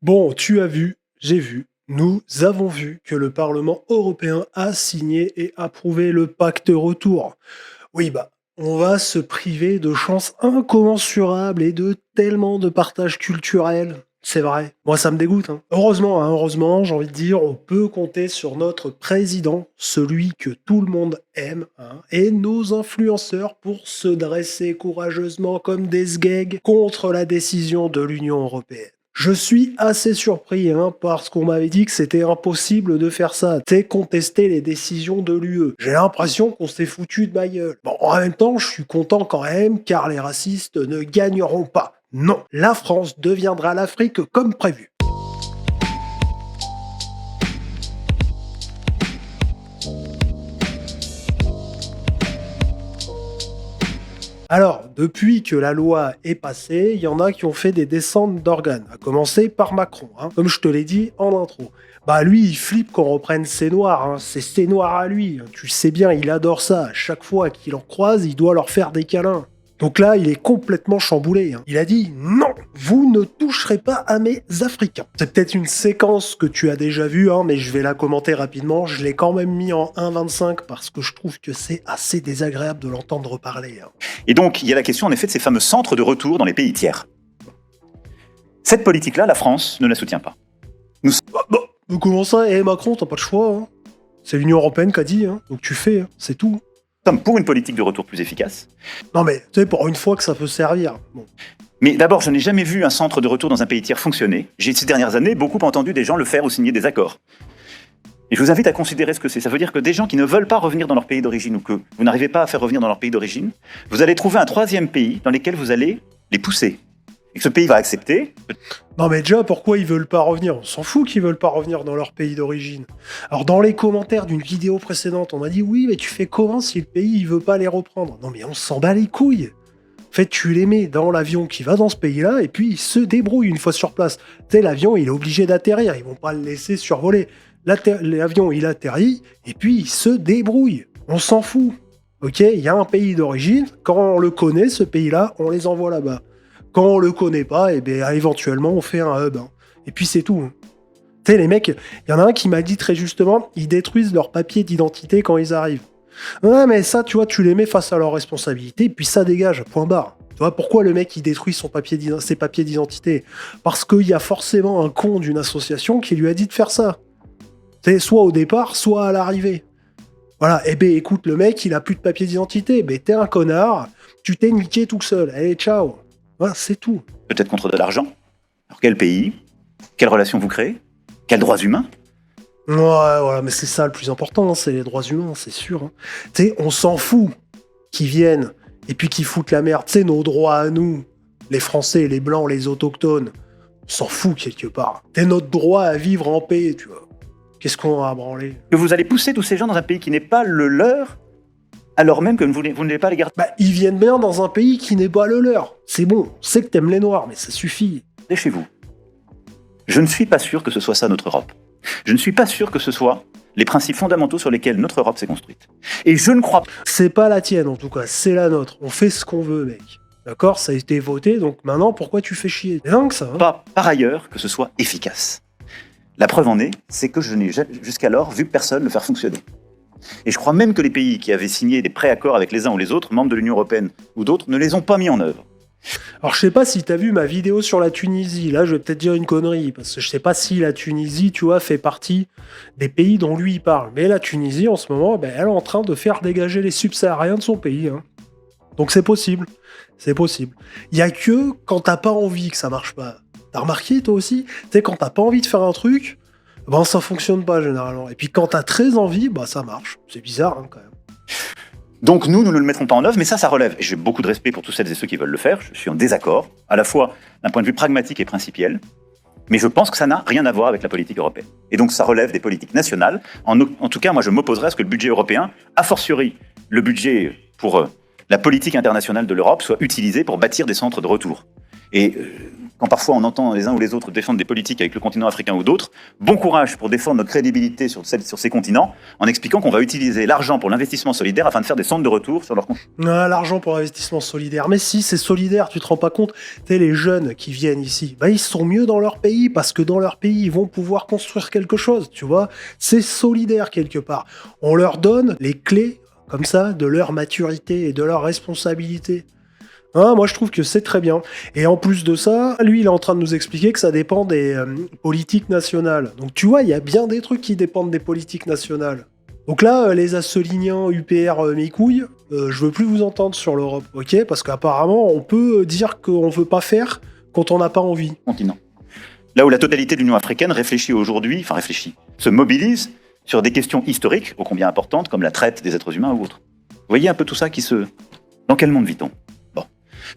Bon, tu as vu, j'ai vu, nous avons vu que le Parlement européen a signé et approuvé le pacte retour. Oui, bah, on va se priver de chances incommensurables et de tellement de partage culturel. C'est vrai. Moi, ça me dégoûte, hein. Heureusement, j'ai envie de dire, on peut compter sur notre président, celui que tout le monde aime, hein, et nos influenceurs pour se dresser courageusement comme des sgegs contre la décision de l'Union européenne. Je suis assez surpris, hein, parce qu'on m'avait dit que c'était impossible de faire ça, t'es contester les décisions de l'UE. J'ai l'impression qu'on s'est foutu de ma gueule. Bon, en même temps, je suis content quand même, car les racistes ne gagneront pas. Non, la France deviendra l'Afrique comme prévu. Alors, depuis que la loi est passée, il y en a qui ont fait des descentes d'organes, à commencer par Macron, hein, comme je te l'ai dit en intro. Bah lui, il flippe qu'on reprenne ses noirs, hein, c'est ses noirs à lui, tu sais bien, il adore ça, à chaque fois qu'il en croise, il doit leur faire des câlins. Donc là, il est complètement chamboulé, hein. Il a dit « Non, vous ne toucherez pas à mes Africains ». C'est peut-être une séquence que tu as déjà vue, hein, mais je vais la commenter rapidement. Je l'ai quand même mis en 1,25 parce que je trouve que c'est assez désagréable de l'entendre parler, hein. Et donc, il y a la question, en effet, de ces fameux centres de retour dans les pays tiers. Cette politique-là, la France ne la soutient pas. Comment ça? Macron, t'as pas de choix, hein. C'est l'Union Européenne qui a dit, hein. Donc tu fais, hein. C'est tout. Nous sommes pour une politique de retour plus efficace. Non mais, tu sais, pour une fois que ça peut servir. Bon. Mais d'abord, je n'ai jamais vu un centre de retour dans un pays tiers fonctionner. J'ai, ces dernières années, beaucoup entendu des gens le faire ou signer des accords. Et je vous invite à considérer ce que c'est. Ça veut dire que des gens qui ne veulent pas revenir dans leur pays d'origine ou que vous n'arrivez pas à faire revenir dans leur pays d'origine, vous allez trouver un troisième pays dans lequel vous allez les pousser. Et que ce pays va accepter. Non mais déjà, pourquoi ils veulent pas revenir? On s'en fout qu'ils veulent pas revenir dans leur pays d'origine. Alors dans les commentaires d'une vidéo précédente, on m'a dit « Oui, mais tu fais comment si le pays il veut pas les reprendre ?» Non mais on s'en bat les couilles. En fait, tu les mets dans l'avion qui va dans ce pays-là et puis ils se débrouillent une fois sur place. Tu sais, l'avion, il est obligé d'atterrir, ils vont pas le laisser survoler. L'avion, il atterrit et puis il se débrouille. On s'en fout. Ok, il y a un pays d'origine, quand on le connaît, ce pays-là, on les envoie là-bas. Quand on le connaît pas, et bien éventuellement on fait un hub, hein. Et puis c'est tout, hein. Tu sais, les mecs, il y en a un qui m'a dit très justement, ils détruisent leur papier d'identité quand ils arrivent. Ouais, mais ça, tu vois, tu les mets face à leurs responsabilités, puis ça dégage, point barre. Tu vois, pourquoi le mec il détruit ses papiers d'identité? Parce qu'il y a forcément un con d'une association qui lui a dit de faire ça. C'est soit au départ, soit à l'arrivée. Voilà, eh ben écoute, le mec il a plus de papier d'identité, ben t'es un connard, tu t'es niqué tout seul, allez ciao. Voilà, c'est tout. Peut-être contre de l'argent. Alors quel pays? Quelles relations vous créez? Quels droits humains? Ouais, voilà, mais c'est ça le plus important, hein, c'est les droits humains, c'est sûr, hein. Tu sais, on s'en fout qu'ils viennent et puis qu'ils foutent la merde. Tu sais, nos droits à nous, les Français, les Blancs, les Autochtones, on s'en fout quelque part. C'est notre droit à vivre en paix, tu vois. Qu'est-ce qu'on a à branler? Que vous allez pousser tous ces gens dans un pays qui n'est pas le leur, alors même que vous ne voulez pas les garder Bah, ils viennent bien dans un pays qui n'est pas le leur. C'est bon, on sait que t'aimes les Noirs, mais ça suffit. chez vous. Je ne suis pas sûr que ce soit ça notre Europe. Je ne suis pas sûr que ce soit les principes fondamentaux sur lesquels notre Europe s'est construite. Et je ne crois pas... C'est pas la tienne en tout cas, c'est la nôtre. On fait ce qu'on veut, mec. D'accord? Ça a été voté, donc maintenant, pourquoi tu fais chier? C'est dingue ça, hein? Pas par ailleurs que ce soit efficace. La preuve en est, c'est que je n'ai jusqu'alors vu personne le faire fonctionner. Et je crois même que les pays qui avaient signé des préaccords avec les uns ou les autres, membres de l'Union européenne ou d'autres, ne les ont pas mis en œuvre. Alors je sais pas si t'as vu ma vidéo sur la Tunisie, là je vais peut-être dire une connerie, parce que je sais pas si la Tunisie, tu vois, fait partie des pays dont lui il parle. Mais la Tunisie, en ce moment, ben, elle est en train de faire dégager les subsahariens de son pays, hein. Donc c'est possible, c'est possible. Il y a que quand t'as pas envie que ça marche pas. T'as remarqué toi aussi? Tu sais, quand t'as pas envie de faire un truc, ben ça fonctionne pas généralement. Et puis quand t'as très envie, bah ça marche. C'est bizarre, hein, quand même. Donc nous ne le mettrons pas en œuvre, mais ça relève. Et j'ai beaucoup de respect pour tous celles et ceux qui veulent le faire. Je suis en désaccord, à la fois d'un point de vue pragmatique et principiel, mais je pense que ça n'a rien à voir avec la politique européenne. Et donc ça relève des politiques nationales. En tout cas, moi je m'opposerai à ce que le budget européen, a fortiori le budget pour la politique internationale de l'Europe, soit utilisé pour bâtir des centres de retour. Et quand parfois on entend les uns ou les autres défendre des politiques avec le continent africain ou d'autres, bon courage pour défendre notre crédibilité sur ces continents, en expliquant qu'on va utiliser l'argent pour l'investissement solidaire afin de faire des centres de retour sur leur continent. Ah, l'argent pour l'investissement solidaire. Mais si, c'est solidaire, tu te rends pas compte. Tu sais, les jeunes qui viennent ici, ils sont mieux dans leur pays, parce que dans leur pays, ils vont pouvoir construire quelque chose, tu vois. C'est solidaire quelque part. On leur donne les clés, comme ça, de leur maturité et de leur responsabilité. Hein, moi, je trouve que c'est très bien. Et en plus de ça, lui, il est en train de nous expliquer que ça dépend des politiques nationales. Donc, tu vois, il y a bien des trucs qui dépendent des politiques nationales. Donc là, les Assoliniens, UPR, mes couilles, je veux plus vous entendre sur l'Europe, ok? Parce qu'apparemment, on peut dire qu'on veut pas faire quand on n'a pas envie. Continent. Là où la totalité de l'Union africaine se mobilise sur des questions historiques ô combien importantes, comme la traite des êtres humains ou autres. Vous voyez un peu tout ça Dans quel monde vit-on?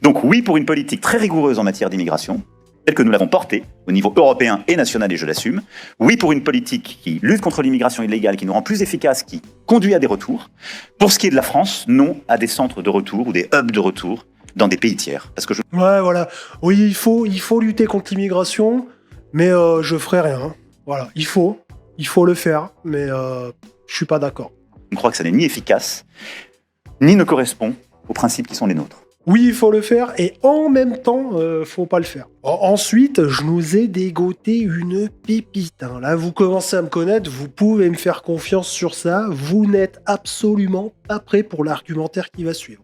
Donc oui pour une politique très rigoureuse en matière d'immigration, telle que nous l'avons portée au niveau européen et national, et je l'assume. Oui pour une politique qui lutte contre l'immigration illégale, qui nous rend plus efficaces, qui conduit à des retours. Pour ce qui est de la France, non à des centres de retour ou des hubs de retour dans des pays tiers. Parce que Ouais, voilà. Oui, il faut lutter contre l'immigration, mais je ferai rien. Voilà, il faut le faire, mais je suis pas d'accord. je crois que ça n'est ni efficace, ni ne correspond aux principes qui sont les nôtres. Oui, il faut le faire, et en même temps, faut pas le faire. Ensuite, je nous ai dégoté une pépite. Hein. Là, vous commencez à me connaître, vous pouvez me faire confiance sur ça. Vous n'êtes absolument pas prêt pour l'argumentaire qui va suivre.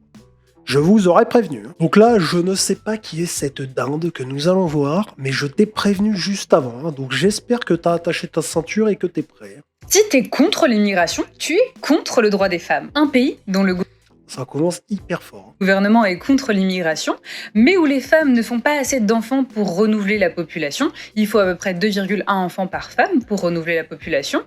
Je vous aurais prévenu. Hein. Donc là, je ne sais pas qui est cette dinde que nous allons voir, mais je t'ai prévenu juste avant. Hein. Donc j'espère que t'as attaché ta ceinture et que t'es prêt. Si t'es contre l'immigration, tu es contre le droit des femmes. Un pays dont le Ça commence hyper fort. gouvernement est contre l'immigration, mais où les femmes ne font pas assez d'enfants pour renouveler la population, il faut à peu près 2,1 enfants par femme pour renouveler la population,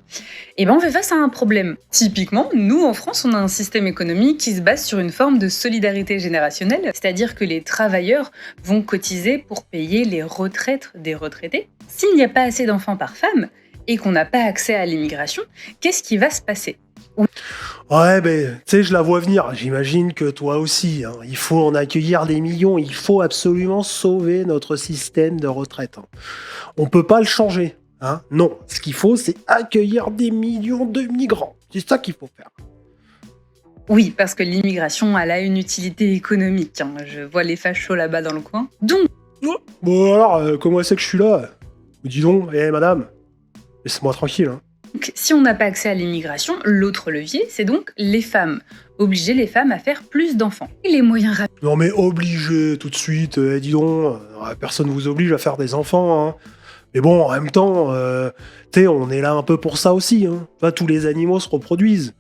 et ben on fait face à un problème. Typiquement, nous en France, on a un système économique qui se base sur une forme de solidarité générationnelle, c'est-à-dire que les travailleurs vont cotiser pour payer les retraites des retraités. S'il n'y a pas assez d'enfants par femme, et qu'on n'a pas accès à l'immigration, qu'est-ce qui va se passer ? Ouais, ben, tu sais, je la vois venir. J'imagine que toi aussi. Hein. Il faut en accueillir des millions. Il faut absolument sauver notre système de retraite. Hein. On peut pas le changer. Hein. Non, ce qu'il faut, c'est accueillir des millions de migrants. C'est ça qu'il faut faire. Oui, parce que l'immigration, elle a une utilité économique. Hein. Je vois les fachos là-bas dans le coin. Donc, Bon, alors, comment c'est que je suis là? Dis donc, madame, laisse-moi tranquille. Hein. si on n'a pas accès à l'immigration, l'autre levier, c'est donc les femmes. Obliger les femmes à faire plus d'enfants. Et les moyens rapides. Non, mais obligé tout de suite. Dis donc, personne vous oblige à faire des enfants. Hein. Mais bon, en même temps, tu sais, on est là un peu pour ça aussi. Hein. Pas tous les animaux se reproduisent.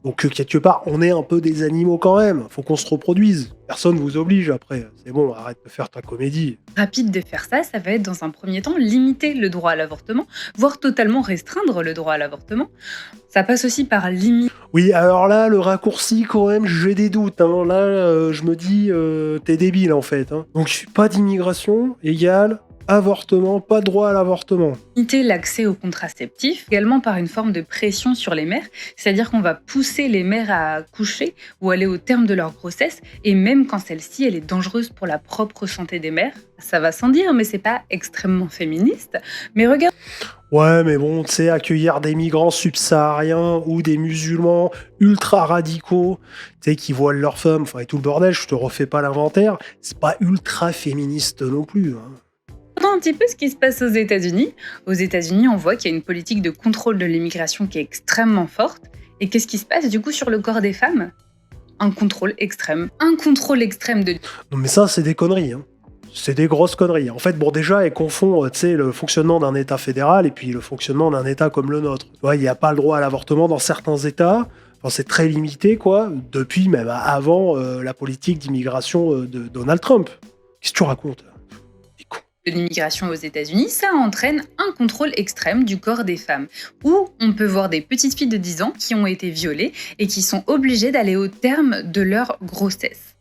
Donc, quelque part, on est un peu des animaux quand même. Faut qu'on se reproduise. Personne vous oblige après. C'est bon, arrête de faire ta comédie. Rapide de faire ça, ça va être dans un premier temps limiter le droit à l'avortement, voire totalement restreindre le droit à l'avortement. Ça passe aussi par limiter. Oui, alors là, le raccourci, quand même, j'ai des doutes. Hein. Là, je me dis, t'es débile, en fait. Hein. Donc, pas d'immigration égale avortement, pas de droit à l'avortement. Limiter l'accès aux contraceptifs, également par une forme de pression sur les mères, c'est-à-dire qu'on va pousser les mères à coucher ou aller au terme de leur grossesse, et même quand celle-ci elle est dangereuse pour la propre santé des mères. Ça va sans dire, mais c'est pas extrêmement féministe. Mais regarde. Ouais, mais bon, tu sais, accueillir des migrants subsahariens ou des musulmans ultra radicaux, tu sais, qui voilent leurs femmes, enfin, et tout le bordel, je te refais pas l'inventaire, c'est pas ultra féministe non plus. Hein. Regardons un petit peu ce qui se passe aux États-Unis. Aux États-Unis, on voit qu'il y a une politique de contrôle de l'immigration qui est extrêmement forte. Et qu'est-ce qui se passe du coup sur le corps des femmes ? Un contrôle extrême. Un contrôle extrême de... Non mais ça, c'est des conneries. Hein. C'est des grosses conneries. En fait, bon, déjà, elles confondent, tu sais, le fonctionnement d'un État fédéral et puis le fonctionnement d'un État comme le nôtre. Tu vois, il n'y a pas le droit à l'avortement dans certains États. Enfin, c'est très limité, quoi. Depuis même avant la politique d'immigration de Donald Trump. Qu'est-ce que tu racontes ? De l'immigration aux États-Unis, ça entraîne un contrôle extrême du corps des femmes, où on peut voir des petites filles de 10 ans qui ont été violées et qui sont obligées d'aller au terme de leur grossesse.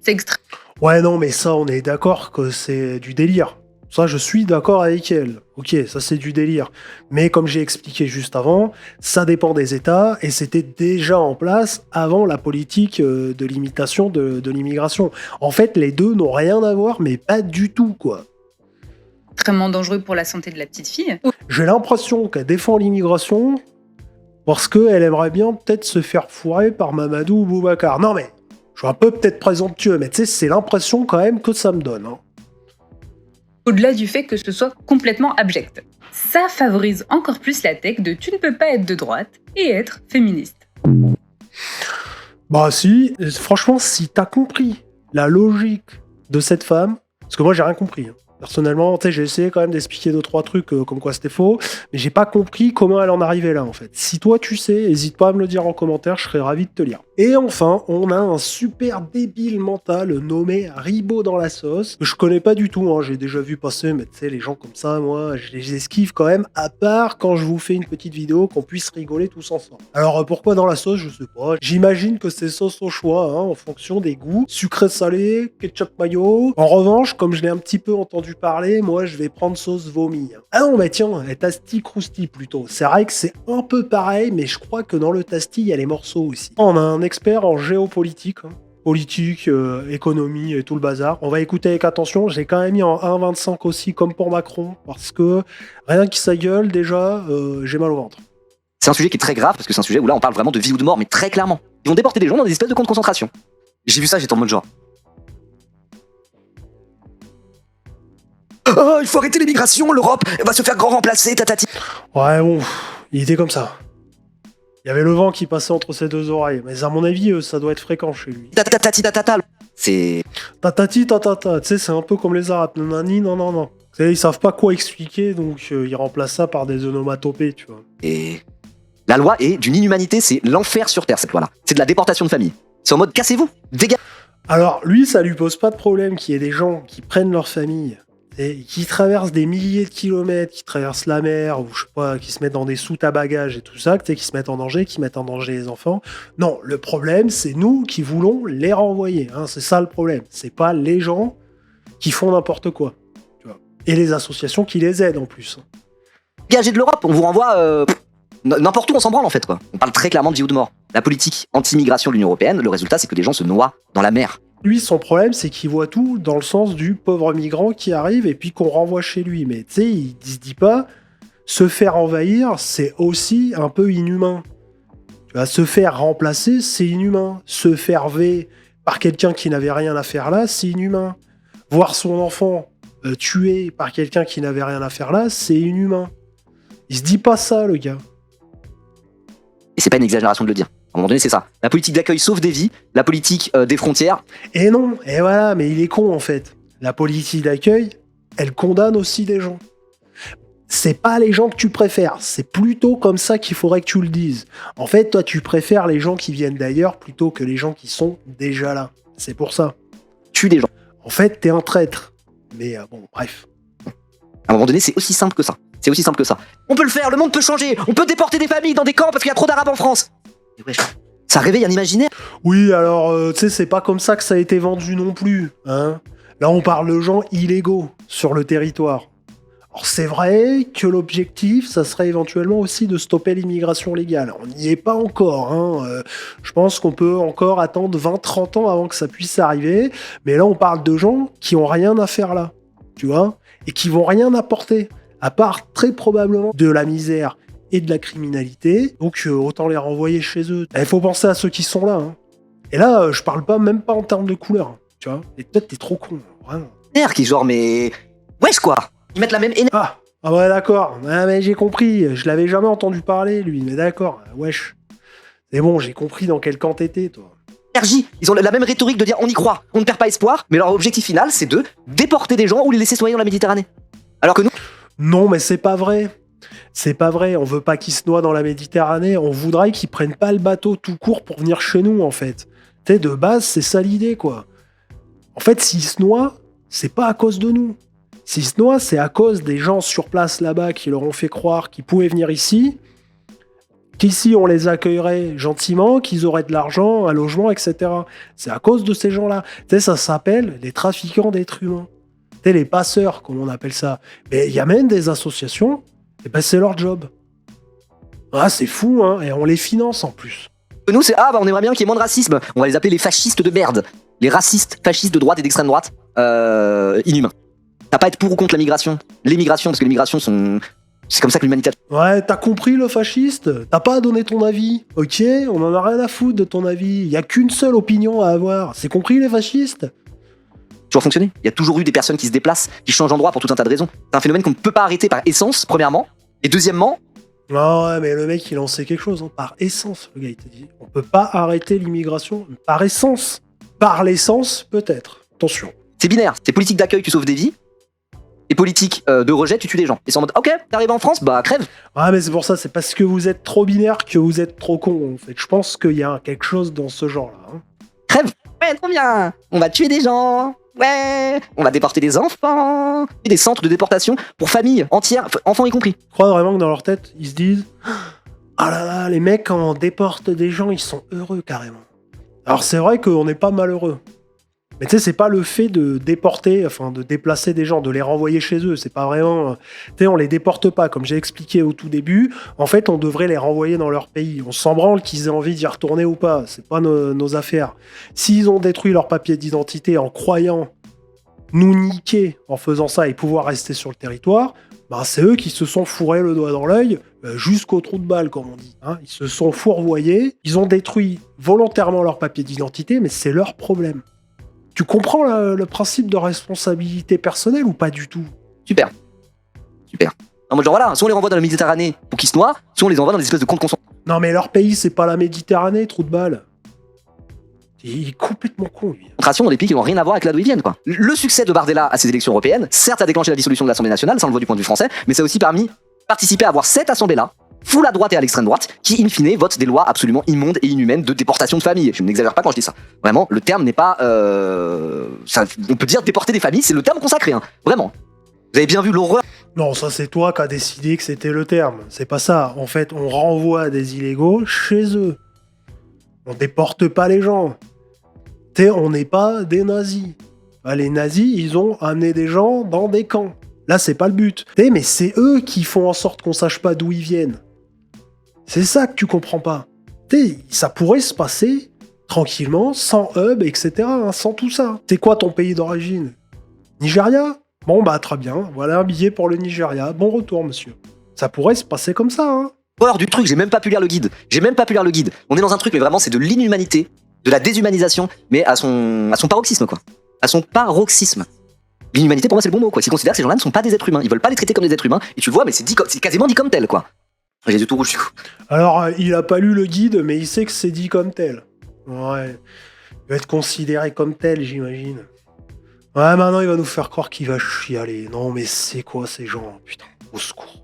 C'est extrême. Ouais, non, mais ça, on est d'accord que c'est du délire. Ça, je suis d'accord avec elle. Ok, ça, c'est du délire. Mais comme j'ai expliqué juste avant, ça dépend des États et c'était déjà en place avant la politique de limitation de l'immigration. En fait, les deux n'ont rien à voir, mais pas du tout, quoi. extrêmement dangereux pour la santé de la petite fille. J'ai l'impression qu'elle défend l'immigration parce qu'elle aimerait bien peut-être se faire fourrer par Mamadou ou Boubacar. Non mais, je suis un peu peut-être présomptueux, mais tu sais, c'est l'impression quand même que ça me donne. Hein. Au-delà du fait que ce soit complètement abject. Ça favorise encore plus la tech de tu ne peux pas être de droite et être féministe. Bah si, franchement, si t'as compris la logique de cette femme, parce que moi j'ai rien compris. Hein. Personnellement, j'ai essayé quand même d'expliquer 2-3 trucs comme quoi c'était faux, mais j'ai pas compris comment elle en arrivait là en fait. Si toi tu sais, n'hésite pas à me le dire en commentaire, je serais ravi de te lire. Et enfin, on a un super débile mental nommé Ribot dans la sauce, que je connais pas du tout, hein. J'ai déjà vu passer, mais tu sais, les gens comme ça, moi, je les esquive quand même, à part quand je vous fais une petite vidéo qu'on puisse rigoler tous ensemble. Alors pourquoi dans la sauce, je sais pas. J'imagine que c'est sauce au choix, hein, en fonction des goûts. Sucré salé, ketchup mayo. En revanche, comme je l'ai un petit peu entendu parler, moi je vais prendre sauce vomi. Ah non, mais tiens, tasti crousti plutôt. C'est vrai que c'est un peu pareil, mais je crois que dans le tasti, il y a les morceaux aussi. On a un expert en géopolitique, hein. Politique, économie et tout le bazar. On va écouter avec attention. J'ai quand même mis en 1,25 aussi, comme pour Macron, parce que rien qui sa gueule, déjà, j'ai mal au ventre. C'est un sujet qui est très grave, parce que c'est un sujet où là on parle vraiment de vie ou de mort, mais très clairement. Ils vont déporter des gens dans des espèces de camps de concentration. J'ai vu ça, j'étais en mode genre... Oh, il faut arrêter l'immigration, l'Europe va se faire grand remplacer, tatati. Ouais, bon, il était comme ça. Il y avait le vent qui passait entre ses deux oreilles, mais à mon avis, ça doit être fréquent chez lui. Tatati, tatata. C'est... Tatati, tatata, tu sais, c'est un peu comme les Arabes. Nanani, non, non, non. Tu sais, ils savent pas quoi expliquer, donc ils remplacent ça par des onomatopées, tu vois. Et... La loi est d'une inhumanité, c'est l'enfer sur Terre, cette loi-là. C'est de la déportation de famille. C'est en mode, cassez-vous, dégagez. Alors, lui, ça lui pose pas de problème qu'il y ait des gens qui prennent leur famille et qui traversent des milliers de kilomètres, qui traversent la mer, ou je sais pas, qui se mettent dans des soutes à bagages et tout ça, tu sais, qui se mettent en danger, qui mettent en danger les enfants. Non, le problème, c'est nous qui voulons les renvoyer. Hein, c'est ça le problème. C'est pas les gens qui font n'importe quoi. Tu vois. Et les associations qui les aident en plus. Dégagez de l'Europe, on vous renvoie... N'importe où, on s'en branle en fait, quoi. On parle très clairement de vie ou de mort. La politique anti-immigration de l'Union Européenne, le résultat, c'est que des gens se noient dans la mer. Lui, son problème, c'est qu'il voit tout dans le sens du pauvre migrant qui arrive et puis qu'on renvoie chez lui. Mais tu sais, il se dit pas, se faire envahir, c'est aussi un peu inhumain. Tu vois, se faire remplacer, c'est inhumain. Se faire ver par quelqu'un qui n'avait rien à faire là, c'est inhumain. Voir son enfant tué par quelqu'un qui n'avait rien à faire là, c'est inhumain. Il se dit pas ça, le gars. Et c'est pas une exagération de le dire. À un moment donné, c'est ça. La politique d'accueil sauve des vies, la politique des frontières... Et non, et voilà, mais il est con en fait. La politique d'accueil, elle condamne aussi des gens. C'est pas les gens que tu préfères, c'est plutôt comme ça qu'il faudrait que tu le dises. En fait, toi, tu préfères les gens qui viennent d'ailleurs plutôt que les gens qui sont déjà là. C'est pour ça. Tue des gens. En fait, t'es un traître. Mais bon, bref. À un moment donné, c'est aussi simple que ça. C'est aussi simple que ça. On peut le faire, le monde peut changer, on peut déporter des familles dans des camps parce qu'il y a trop d'Arabes en France. Et wesh, ça réveille un imaginaire. Oui, alors, tu sais, c'est pas comme ça que ça a été vendu non plus. Hein. Là, on parle de gens illégaux sur le territoire. Alors, c'est vrai que l'objectif, ça serait éventuellement aussi de stopper l'immigration légale. On n'y est pas encore. Hein. Je pense qu'on peut encore attendre 20-30 ans avant que ça puisse arriver. Mais là, on parle de gens qui ont rien à faire là. Tu vois ? Et qui vont rien apporter. À part très probablement de la misère et de la criminalité, donc autant les renvoyer chez eux. Il faut penser à ceux qui sont là. Hein. Et là, je parle pas même pas en termes de couleur, hein, tu vois. Et peut-être t'es trop con, vraiment. Qui genre, mais... Wesh quoi. Ils mettent la même énergie. Ah ouais, d'accord. Ah, mais j'ai compris. Je l'avais jamais entendu parler, lui. Mais d'accord, wesh. C'est bon, j'ai compris dans quel camp t'étais, toi. Ils ont la même rhétorique de dire on y croit, on ne perd pas espoir, mais leur objectif final, c'est de déporter des gens ou les laisser se noyer dans la Méditerranée. Alors que nous... Non, mais c'est pas vrai. C'est pas vrai. On veut pas qu'ils se noient dans la Méditerranée. On voudrait qu'ils prennent pas le bateau tout court pour venir chez nous, en fait. Tu sais, de base, c'est ça l'idée, quoi. En fait, s'ils se noient, c'est pas à cause de nous. S'ils se noient, c'est à cause des gens sur place là-bas qui leur ont fait croire qu'ils pouvaient venir ici, qu'ici on les accueillerait gentiment, qu'ils auraient de l'argent, un logement, etc. C'est à cause de ces gens-là. Tu sais, ça s'appelle les trafiquants d'êtres humains. Les passeurs, comme on appelle ça. Mais il y a même des associations, et ben c'est leur job. Ah, c'est fou, hein, et on les finance en plus. Nous, c'est on aimerait bien qu'il y ait moins de racisme. On va les appeler les fascistes de merde. Les racistes, fascistes de droite et d'extrême droite, inhumains. T'as pas à être pour ou contre la migration. L'émigration, parce que les migrations sont... C'est comme ça que l'humanité... Ouais, t'as compris le fasciste? T'as pas à donner ton avis, ok? On en a rien à foutre de ton avis. Y a qu'une seule opinion à avoir. C'est compris les fascistes? toujours fonctionné. Il y a toujours eu des personnes qui se déplacent, qui changent d'endroit pour tout un tas de raisons. C'est un phénomène qu'on ne peut pas arrêter par essence, premièrement. Et deuxièmement... Non, ouais, mais le mec, il en sait quelque chose, hein. Par essence, le gars, il t'a dit. On peut pas arrêter l'immigration par essence. Par l'essence, peut-être. Attention. C'est binaire. C'est politique d'accueil, tu sauves des vies. Et politique de rejet, tu tues des gens. Et c'est en mode, ok, t'arrives en France, bah crève. Ah, mais c'est pour ça, c'est parce que vous êtes trop binaire que vous êtes trop con, en fait. Je pense qu'il y a quelque chose dans ce genre-là. Hein. Crève. Ouais, trop bien. On va tuer des gens. Ouais. On va déporter des enfants. Et des centres de déportation pour familles entières, enfants y compris. Je crois vraiment que dans leur tête, ils se disent ah là là, les mecs, quand on déporte des gens, ils sont heureux carrément. Alors c'est vrai qu'on n'est pas malheureux. Mais tu sais, c'est pas le fait de déporter, enfin de déplacer des gens, de les renvoyer chez eux. C'est pas vraiment. Tu sais, on les déporte pas. Comme j'ai expliqué au tout début, en fait, on devrait les renvoyer dans leur pays. On s'en branle qu'ils aient envie d'y retourner ou pas. C'est pas nos affaires. S'ils ont détruit leur papier d'identité en croyant nous niquer en faisant ça et pouvoir rester sur le territoire, ben c'est eux qui se sont fourrés le doigt dans l'œil jusqu'au trou de balle, comme on dit. Hein. Ils se sont fourvoyés. Ils ont détruit volontairement leur papier d'identité, mais c'est leur problème. Tu comprends le principe de responsabilité personnelle ou pas du tout? Super. Super. En mode genre voilà, soit on les renvoie dans la Méditerranée pour qu'ils se noient, soit on les envoie dans des espèces de camps de concentration. Non mais leur pays, c'est pas la Méditerranée, trou de balle. Il est complètement con, lui. Dans des pays qui n'ont rien à voir avec là d'où ils viennent, quoi. Le succès de Bardella à ces élections européennes, certes, a déclenché la dissolution de l'Assemblée nationale, ça on le voit du point de vue français, mais ça a aussi permis participer à avoir cette assemblée-là, full à droite et à l'extrême droite, qui, in fine, vote des lois absolument immondes et inhumaines de déportation de familles. Je n'exagère pas quand je dis ça. Vraiment, le terme n'est pas... on peut dire déporter des familles, c'est le terme consacré, hein. Vraiment. Vous avez bien vu l'horreur. Non, ça c'est toi qui as décidé que c'était le terme. C'est pas ça. En fait, on renvoie des illégaux chez eux. On déporte pas les gens. On n'est pas des nazis. Les nazis, ils ont amené des gens dans des camps. Là, c'est pas le but. Mais c'est eux qui font en sorte qu'on sache pas d'où ils viennent. C'est ça que tu comprends pas. Ça pourrait se passer tranquillement, sans hub, etc., hein, sans tout ça. C'est quoi ton pays d'origine? Nigeria? Bon, bah très bien. Voilà un billet pour le Nigeria. Bon retour, monsieur. Ça pourrait se passer comme ça, hein. Horreur du truc, j'ai même pas pu lire le guide. On est dans un truc, mais vraiment, c'est de l'inhumanité, de la déshumanisation, mais à son paroxysme, quoi. À son paroxysme. L'inhumanité, pour moi, c'est le bon mot, quoi. Ils considèrent que ces gens-là ne sont pas des êtres humains. Ils veulent pas les traiter comme des êtres humains. Et tu le vois, mais c'est quasiment dit comme tel, quoi. J'ai les yeux tout rouges, du coup. Alors, il a pas lu le guide, mais il sait que c'est dit comme tel. Ouais. Il va être considéré comme tel, j'imagine. Ouais, maintenant, il va nous faire croire qu'il va chialer. Non, mais c'est quoi ces gens? Putain, au secours.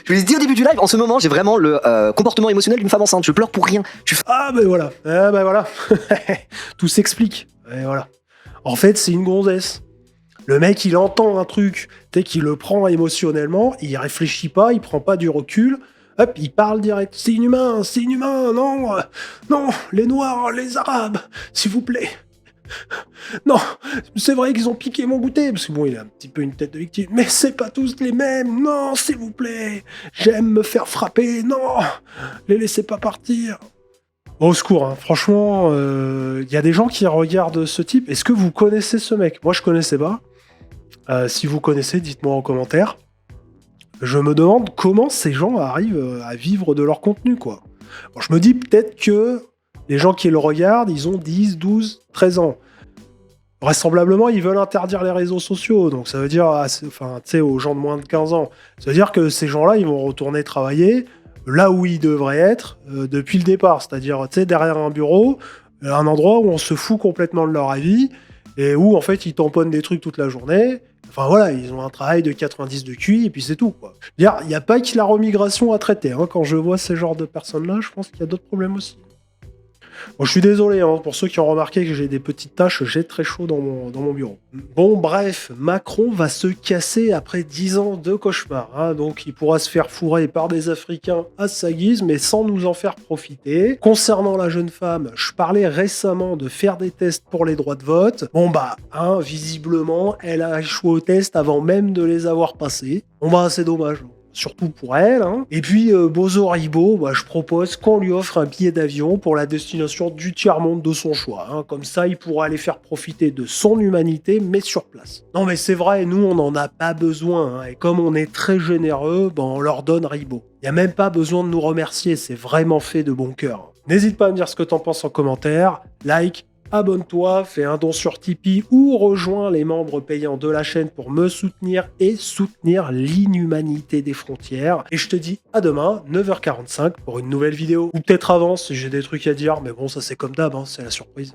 Je vous l'ai dit au début du live, en ce moment, j'ai vraiment le comportement émotionnel d'une femme enceinte. Je pleure pour rien. Ah, ben voilà. Ah, ben voilà. Tout s'explique. Et voilà. En fait, c'est une gonzesse. Le mec, il entend un truc, tu sais, qu'il le prend émotionnellement, il réfléchit pas, il prend pas du recul, hop, il parle direct. C'est inhumain, non, non, les Noirs, les Arabes, s'il vous plaît. Non, c'est vrai qu'ils ont piqué mon goûter, parce que bon, il a un petit peu une tête de victime, mais c'est pas tous les mêmes, non, s'il vous plaît. J'aime me faire frapper, non, les laissez pas partir. Au secours, hein. Franchement, y a des gens qui regardent ce type. Est-ce que vous connaissez ce mec? Moi, je connaissais pas. Si vous connaissez, dites-moi en commentaire. Je me demande comment ces gens arrivent à vivre de leur contenu, quoi. Bon, je me dis peut-être que les gens qui le regardent, ils ont 10, 12, 13 ans. Vraisemblablement, ils veulent interdire les réseaux sociaux. Donc ça veut dire, enfin, tu sais, aux gens de moins de 15 ans. Ça veut dire que ces gens-là, ils vont retourner travailler là où ils devraient être depuis le départ. C'est-à-dire, tu sais, derrière un bureau, un endroit où on se fout complètement de leur avis et où, en fait, ils tamponnent des trucs toute la journée. Enfin voilà, ils ont un travail de 90 de QI et puis c'est tout, quoi. Il n'y a pas que la remigration à traiter. Hein. Quand je vois ces genres de personnes-là, je pense qu'il y a d'autres problèmes aussi. Bon, je suis désolé, hein, pour ceux qui ont remarqué que j'ai des petites taches, j'ai très chaud dans mon bureau. Bon, bref, Macron va se casser après 10 ans de cauchemar. Hein, donc, il pourra se faire fourrer par des Africains à sa guise, mais sans nous en faire profiter. Concernant la jeune femme, je parlais récemment de faire des tests pour les droits de vote. Bon, bah, visiblement, elle a échoué au test avant même de les avoir passés. Bon, bah, c'est dommage. surtout pour elle. Hein. Et puis, Bozo Haribo, bah, je propose qu'on lui offre un billet d'avion pour la destination du tiers-monde de son choix. Hein. Comme ça, il pourra aller faire profiter de son humanité, mais sur place. Non, mais c'est vrai, nous, on n'en a pas besoin. Hein. Et comme on est très généreux, bah, on leur donne Haribo. Il n'y a même pas besoin de nous remercier, c'est vraiment fait de bon cœur. N'hésite pas à me dire ce que t'en penses en commentaire, like, abonne-toi, fais un don sur Tipeee ou rejoins les membres payants de la chaîne pour me soutenir et soutenir l'inhumanité des frontières. Et je te dis à demain, 9h45 pour une nouvelle vidéo. Ou peut-être avant si j'ai des trucs à dire, mais bon ça c'est comme d'hab, hein, c'est la surprise.